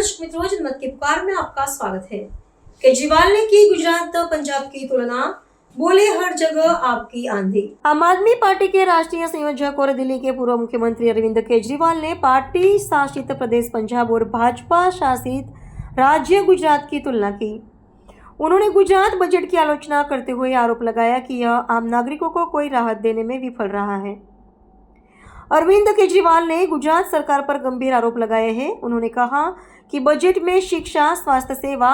दर्शक मित्रों, जनमत की पुकार में आपका स्वागत है। केजरीवाल ने की गुजरात पंजाब की तुलना, बोले हर जगह आपकी आंधी। आम आदमी पार्टी के राष्ट्रीय संयोजक और दिल्ली के पूर्व मुख्यमंत्री अरविंद केजरीवाल ने पार्टी शासित प्रदेश पंजाब और भाजपा शासित राज्य गुजरात की तुलना की। उन्होंने गुजरात बजट की आलोचना करते हुए आरोप लगाया कि यह आम नागरिकों को कोई राहत देने में विफल रहा है। अरविंद केजरीवाल ने गुजरात सरकार पर गंभीर आरोप लगाए हैं। उन्होंने कहा कि बजट में शिक्षा, स्वास्थ्य सेवा,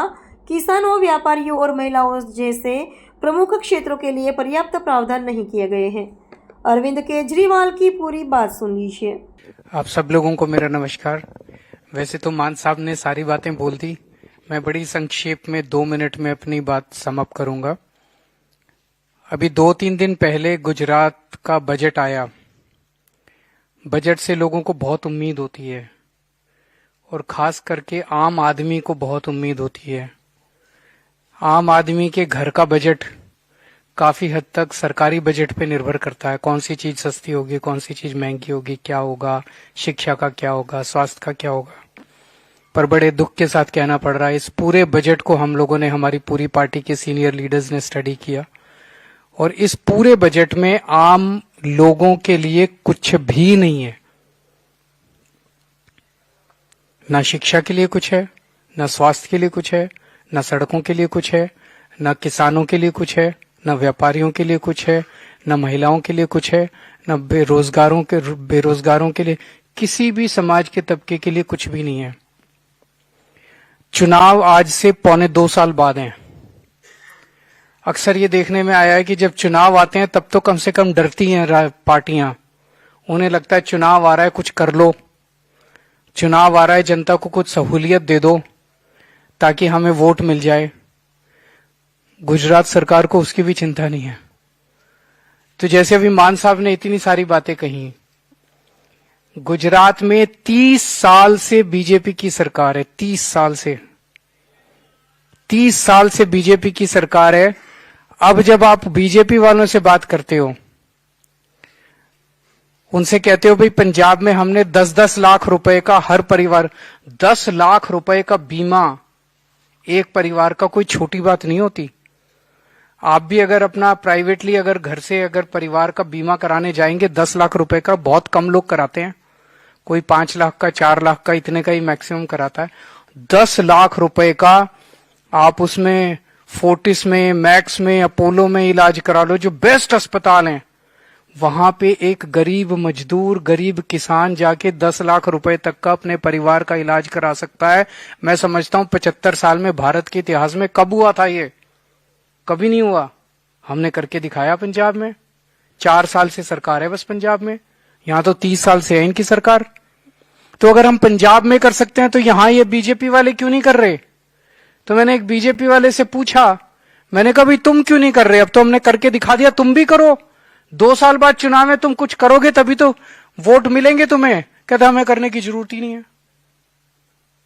किसानों, व्यापारियों और महिलाओं जैसे प्रमुख क्षेत्रों के लिए पर्याप्त प्रावधान नहीं किए गए हैं। अरविंद केजरीवाल की पूरी बात सुन लीजिए। आप सब लोगों को मेरा नमस्कार। वैसे तो मान साहब ने सारी बातें बोल दी, मैं बड़ी संक्षेप में 2 मिनट में अपनी बात समाप्त करूंगा। अभी 2-3 दिन पहले गुजरात का बजट आया। बजट से लोगों को बहुत उम्मीद होती है और खास करके आम आदमी को बहुत उम्मीद होती है। आम आदमी के घर का बजट काफी हद तक सरकारी बजट पे निर्भर करता है। कौन सी चीज सस्ती होगी, कौन सी चीज महंगी होगी, क्या होगा, शिक्षा का क्या होगा, स्वास्थ्य का क्या होगा। पर बड़े दुख के साथ कहना पड़ रहा है, इस पूरे बजट को हम लोगों ने, हमारी पूरी पार्टी के सीनियर लीडर्स ने स्टडी किया और इस पूरे बजट में आम लोगों के लिए कुछ भी नहीं है। ना शिक्षा के लिए कुछ है, ना स्वास्थ्य के लिए कुछ है, ना सड़कों के लिए कुछ है, ना किसानों के लिए कुछ है, ना व्यापारियों के लिए कुछ है, ना महिलाओं के लिए कुछ है, ना बेरोजगारों के लिए, किसी भी समाज के तबके के लिए कुछ भी नहीं है। चुनाव आज से 1.25 साल बाद हैं। अक्सर ये देखने में आया है कि जब चुनाव आते हैं तब तो कम से कम डरती हैं पार्टियां। उन्हें लगता है चुनाव आ रहा है, कुछ कर लो, चुनाव आ रहा है, जनता को कुछ सहूलियत दे दो ताकि हमें वोट मिल जाए। गुजरात सरकार को उसकी भी चिंता नहीं है। तो जैसे अभी मान साहब ने इतनी सारी बातें कही, गुजरात में 30 साल से बीजेपी की सरकार है। 30 साल से बीजेपी की सरकार है। अब जब आप बीजेपी वालों से बात करते हो, उनसे कहते हो भाई पंजाब में हमने 10-10 लाख रुपए का हर परिवार, 10 लाख रुपए का बीमा एक परिवार का कोई छोटी बात नहीं होती। आप भी अगर अपना प्राइवेटली अगर घर से अगर परिवार का बीमा कराने जाएंगे, 10 लाख रुपए का बहुत कम लोग कराते हैं। कोई 5 लाख का, 4 लाख का, इतने का ही मैक्सिमम कराता है। 10 लाख रुपए का आप उसमें फोर्टिस में, मैक्स में, अपोलो में इलाज करा लो, जो बेस्ट अस्पताल हैं। वहां पे एक गरीब मजदूर, गरीब किसान जाके 10 लाख रुपए तक का अपने परिवार का इलाज करा सकता है। मैं समझता हूं 75 साल में भारत के इतिहास में कब हुआ था ये? कभी नहीं हुआ। हमने करके दिखाया पंजाब में। 4 साल से सरकार है बस पंजाब में, यहां तो 30 साल से है इनकी सरकार। तो अगर हम पंजाब में कर सकते हैं तो यहां ये बीजेपी वाले क्यों नहीं कर रहे? तो मैंने एक बीजेपी वाले से पूछा, मैंने कहा भाई तुम क्यों नहीं कर रहे? अब तो हमने करके दिखा दिया, तुम भी करो। 2 साल बाद चुनाव में तुम कुछ करोगे तभी तो वोट मिलेंगे तुम्हें। कहता हमें करने की जरूरत ही नहीं है।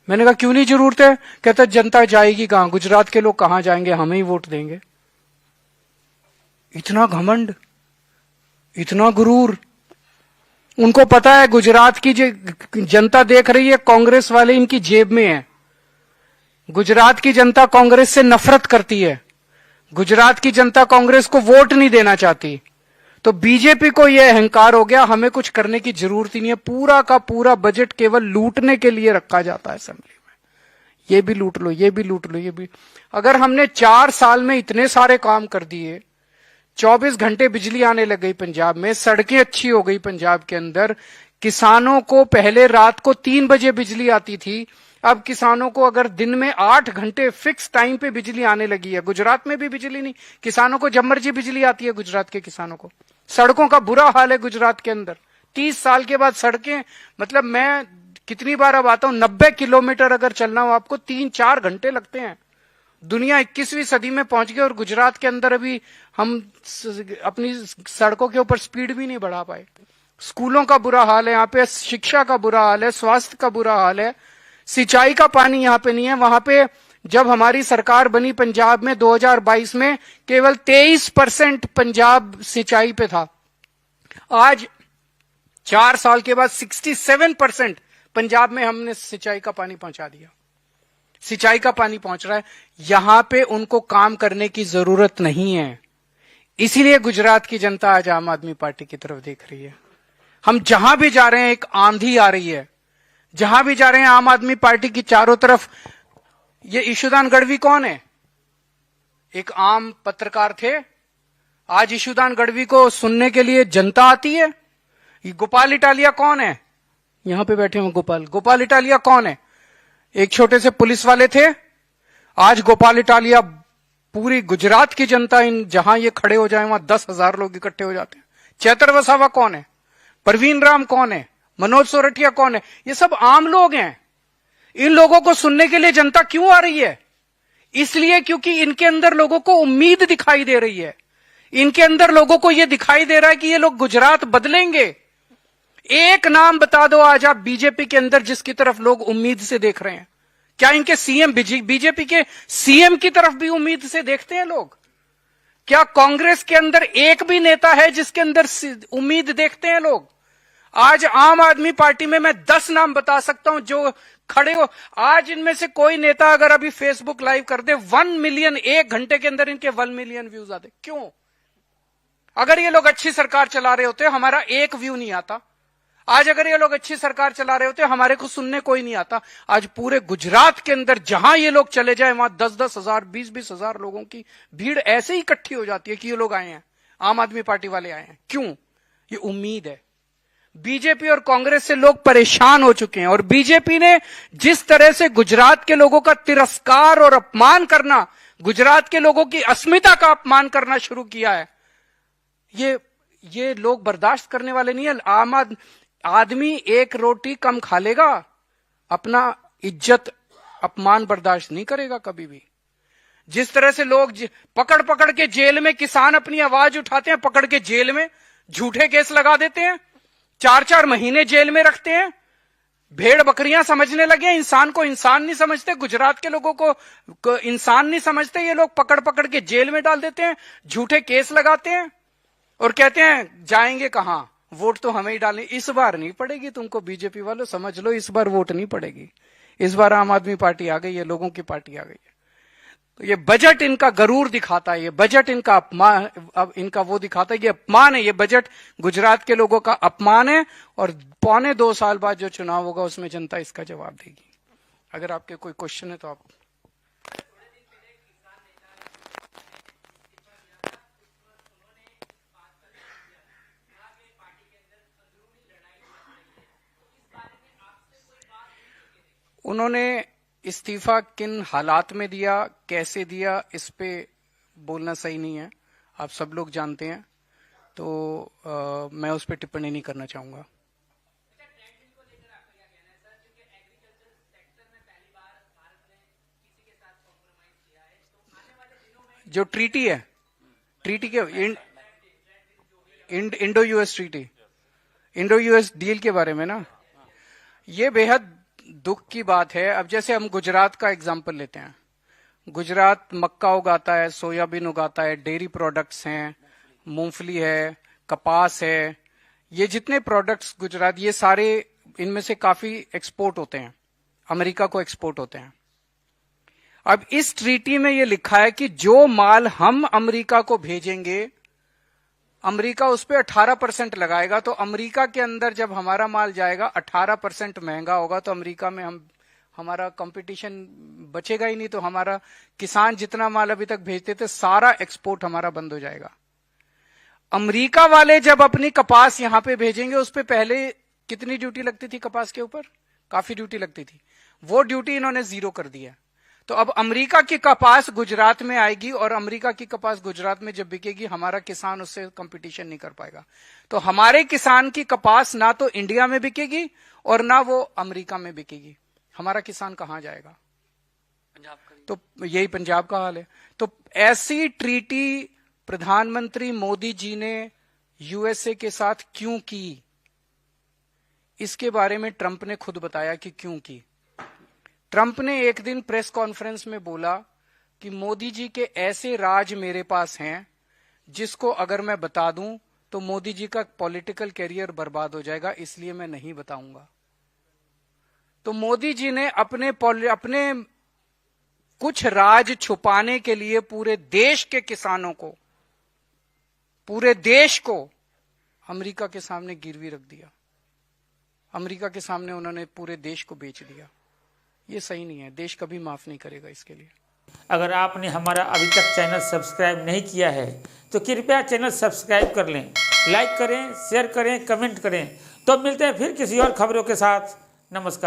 मैंने कहा क्यों नहीं जरूरत है? कहता जनता जाएगी कहां, गुजरात के लोग कहां जाएंगे, हमें ही वोट देंगे। इतना घमंड, इतना गुरूर। उनको पता है गुजरात की जनता देख रही है, कांग्रेस वाले इनकी जेब में है। गुजरात की जनता कांग्रेस से नफरत करती है। गुजरात की जनता कांग्रेस को वोट नहीं देना चाहती। तो बीजेपी को यह अहंकार हो गया, हमें कुछ करने की जरूरत ही नहीं है। पूरा का पूरा बजट केवल लूटने के लिए रखा जाता है असेंबली में। ये भी लूट लो, ये भी लूट लो, ये भी। अगर हमने 4 साल में इतने सारे काम कर दिए, 24 घंटे बिजली आने लग गई पंजाब में, सड़कें अच्छी हो गई पंजाब के अंदर, किसानों को पहले रात को 3 बजे बिजली आती थी, अब किसानों को अगर दिन में 8 घंटे फिक्स टाइम पे बिजली आने लगी है। गुजरात में भी बिजली नहीं, किसानों को जब मर्जी बिजली आती है। गुजरात के किसानों को सड़कों का बुरा हाल है गुजरात के अंदर। 30 साल के बाद सड़कें, मतलब मैं कितनी बार अब आता हूं, 90 किलोमीटर अगर चलना हो आपको 3-4 घंटे लगते हैं। दुनिया 21वीं सदी में पहुंच गई और गुजरात के अंदर अभी हम अपनी सड़कों के ऊपर स्पीड भी नहीं बढ़ा पाए। स्कूलों का बुरा हाल है यहाँ पे, शिक्षा का बुरा हाल है, स्वास्थ्य का बुरा हाल है, सिंचाई का पानी यहाँ पे नहीं है। वहां पे जब हमारी सरकार बनी पंजाब में 2022 में, केवल 23% पंजाब सिंचाई पे था। आज 4 साल के बाद 67% पंजाब में हमने सिंचाई का पानी पहुंचा दिया। सिंचाई का पानी पहुंच रहा है। यहां पे उनको काम करने की जरूरत नहीं है। इसीलिए गुजरात की जनता आज आम आदमी पार्टी की तरफ देख रही है। हम जहां भी जा रहे हैं एक आंधी आ रही है, जहां भी जा रहे हैं आम आदमी पार्टी की चारों तरफ। ये ईशुदान गढ़वी कौन है? एक आम पत्रकार थे, आज ईशुदान गढ़वी को सुनने के लिए जनता आती है। ये गोपाल इटालिया कौन है? यहां पे बैठे हुए गोपाल इटालिया कौन है? एक छोटे से पुलिस वाले थे, आज गोपाल इटालिया पूरी गुजरात की जनता इन जहां ये खड़े हो जाए वहां 10,000 लोग इकट्ठे हो जाते हैं। चैतर वसावा कौन है? परवीन राम कौन है? मनोज सोरठिया कौन है? ये सब आम लोग हैं। इन लोगों को सुनने के लिए जनता क्यों आ रही है? इसलिए क्योंकि इनके अंदर लोगों को उम्मीद दिखाई दे रही है। इनके अंदर लोगों को यह दिखाई दे रहा है कि ये लोग गुजरात बदलेंगे। एक नाम बता दो आज आप बीजेपी के अंदर जिसकी तरफ लोग उम्मीद से देख रहे हैं। क्या इनके सीएम, बीजेपी के सीएम की तरफ भी उम्मीद से देखते हैं लोग? क्या कांग्रेस के अंदर एक भी नेता है जिसके अंदर उम्मीद देखते हैं लोग? आज आम आदमी पार्टी में मैं 10 नाम बता सकता हूं जो खड़े हो। आज इनमें से कोई नेता अगर अभी फेसबुक लाइव कर दे 1 मिलियन, 1 घंटे के अंदर इनके 1 मिलियन व्यूज आते। क्यों? अगर ये लोग अच्छी सरकार चला रहे होते हमारा एक व्यू नहीं आता। आज अगर ये लोग अच्छी सरकार चला रहे होते हमारे को सुनने कोई नहीं आता। आज पूरे गुजरात के अंदर जहां ये लोग चले जाए वहां 10-10 हजार, 20-20 हजार लोगों की भीड़ ऐसे ही इकट्ठी हो जाती है कि ये लोग आए हैं, आम आदमी पार्टी वाले आए हैं। क्यों? ये उम्मीद है। बीजेपी और कांग्रेस से लोग परेशान हो चुके हैं और बीजेपी ने जिस तरह से गुजरात के लोगों का तिरस्कार और अपमान करना, गुजरात के लोगों की अस्मिता का अपमान करना शुरू किया है, ये लोग बर्दाश्त करने वाले नहीं है। आदमी एक रोटी कम खा लेगा, अपना इज्जत अपमान बर्दाश्त नहीं करेगा कभी भी। जिस तरह से लोग पकड़ पकड़ के जेल में, किसान अपनी आवाज उठाते हैं, पकड़ के जेल में झूठे केस लगा देते हैं, 4-4 महीने जेल में रखते हैं। भेड़ बकरियां समझने लगे, इंसान को इंसान नहीं समझते, गुजरात के लोगों को इंसान नहीं समझते। ये लोग पकड़ पकड़ के जेल में डाल देते हैं, झूठे केस लगाते हैं और कहते हैं जाएंगे कहां, वोट तो हमें ही डालनी। इस बार नहीं पड़ेगी तुमको, बीजेपी वालों समझ लो, इस बार वोट नहीं पड़ेगी। इस बार आम आदमी पार्टी आ गई है, लोगों की पार्टी आ गई है। तो ये बजट इनका गरूर दिखाता है, ये बजट इनका अपमान, अब इनका वो दिखाता है, ये अपमान है। ये बजट गुजरात के लोगों का अपमान है और 1.25 साल बाद जो चुनाव होगा उसमें जनता इसका जवाब देगी। अगर आपके कोई क्वेश्चन है तो आप। उन्होंने इस्तीफा किन हालात में दिया, कैसे दिया, इस पे बोलना सही नहीं है, आप सब लोग जानते हैं। तो मैं उस पर टिप्पणी नहीं करना चाहूंगा। जो ट्रीटी है, ट्रीटी के Indo US treaty, Indo US deal के बारे में ना, ये बेहद दुख की बात है। अब जैसे हम गुजरात का एग्जाम्पल लेते हैं, गुजरात मक्का उगाता है, सोयाबीन उगाता है, डेयरी प्रोडक्ट्स हैं, मूंगफली है, कपास है, ये जितने प्रोडक्ट्स गुजरात, ये सारे इनमें से काफी एक्सपोर्ट होते हैं, अमेरिका को एक्सपोर्ट होते हैं। अब इस ट्रीटी में ये लिखा है कि जो माल हम अमेरिका को भेजेंगे, अमेरिका उस पर 18% लगाएगा। तो अमेरिका के अंदर जब हमारा माल जाएगा 18% महंगा होगा, तो अमेरिका में हमारा कंपटीशन बचेगा ही नहीं। तो हमारा किसान जितना माल अभी तक भेजते थे सारा एक्सपोर्ट हमारा बंद हो जाएगा। अमेरिका वाले जब अपनी कपास यहां पे भेजेंगे, उस पे पहले कितनी ड्यूटी लगती थी कपास के ऊपर? काफी ड्यूटी लगती थी, वो ड्यूटी इन्होंने 0 कर दी है। तो अब अमेरिका की कपास गुजरात में आएगी और अमेरिका की कपास गुजरात में जब बिकेगी, हमारा किसान उससे कंपटीशन नहीं कर पाएगा। तो हमारे किसान की कपास ना तो इंडिया में बिकेगी और ना वो अमेरिका में बिकेगी। हमारा किसान कहां जाएगा? पंजाब का। तो यही पंजाब का हाल है। तो ऐसी ट्रीटी प्रधानमंत्री मोदी जी ने यूएसए के साथ क्यों की, इसके बारे में ट्रंप ने खुद बताया कि क्यों की। ट्रंप ने एक दिन प्रेस कॉन्फ्रेंस में बोला कि मोदी जी के ऐसे राज मेरे पास हैं जिसको अगर मैं बता दूं तो मोदी जी का पॉलिटिकल कैरियर बर्बाद हो जाएगा, इसलिए मैं नहीं बताऊंगा। तो मोदी जी ने अपने कुछ राज छुपाने के लिए पूरे देश के किसानों को, पूरे देश को अमेरिका के सामने गिरवी रख दिया। अमेरिका के सामने उन्होंने पूरे देश को बेच दिया। ये सही नहीं है, देश कभी माफ नहीं करेगा इसके लिए। अगर आपने हमारा अभी तक चैनल सब्सक्राइब नहीं किया है तो कृपया चैनल सब्सक्राइब कर लें, लाइक करें, शेयर करें, कमेंट करें। तो मिलते हैं फिर किसी और खबरों के साथ। नमस्कार।